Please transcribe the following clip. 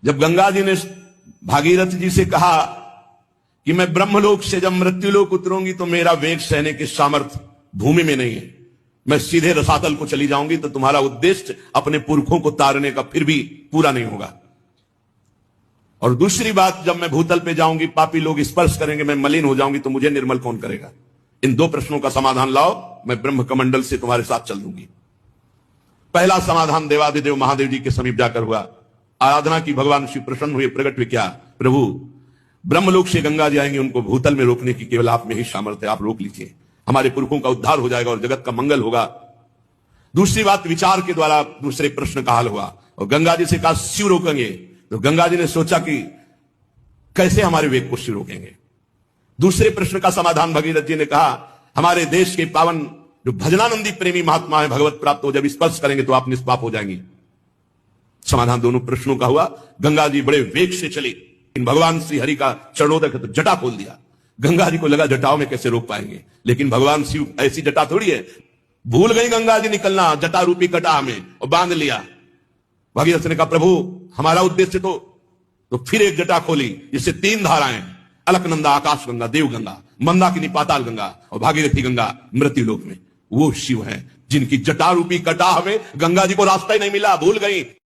जब गंगा जी ने भागीरथ जी से कहा कि मैं ब्रह्मलोक से जब मृत्युलोक उतरूंगी तो मेरा वेग सहने की सामर्थ्य भूमि में नहीं है, मैं सीधे रसातल को चली जाऊंगी, तो तुम्हारा उद्देश्य अपने पुरखों को तारने का फिर भी पूरा नहीं होगा। और दूसरी बात, जब मैं भूतल पे जाऊंगी पापी लोग स्पर्श करेंगे, मैं मलिन हो जाऊंगी, तो मुझे निर्मल कौन करेगा? इन दो प्रश्नों का समाधान लाओ, मैं ब्रह्म कमंडल से तुम्हारे साथ चल दूंगी। पहला समाधान देवादिदेव महादेव जी के समीप जाकर हुआ। आराधना की, भगवान शिव प्रसन्न हुए, प्रकट हुए। क्या? प्रभु, ब्रह्मलोक से गंगा जी आएंगे, उनको भूतल में रोकने की केवल आप में ही सामर्थ्य है, आप रोक लीजिए, हमारे पुरखों का उद्धार हो जाएगा और जगत का मंगल होगा। दूसरी बात, विचार के द्वारा दूसरे प्रश्न का हल हुआ। और गंगा जी से कहा शिव रोकेंगे, तो गंगा जी ने सोचा कि कैसे हमारे वेग को शिव रोकेंगे। दूसरे प्रश्न का समाधान भगीरथ जी ने कहा, हमारे देश के पावन जो भजनानंदी प्रेमी महात्मा है, भगवत प्राप्त हो, जब स्पर्श करेंगे तो आप निष्पाप हो जाएंगे। समाधान दोनों प्रश्नों का हुआ। गंगा जी बड़े वेग से चली, इन भगवान श्री हरि का चरणोदक तो जटा खोल दिया। गंगा जी को लगा जटाओं में कैसे रोक पाएंगे, लेकिन भगवान शिव ऐसी जटा थोड़ी है। भूल गई गंगा जी निकलना जटा रूपी कटा में और बांध लिया। भगीरथ ने कहा, प्रभु हमारा उद्देश्य तो फिर एक जटा खोली, जिससे तीन धाराएं, अलकनंदा आकाश गंगा, देव गंगा, मंदाकिनी पाताल गंगा और भागीरथी गंगा मृत्युलोक में। वो शिव हैं जिनकी जटा रूपी कटा हमें, गंगा जी को रास्ता ही नहीं मिला, भूल गई।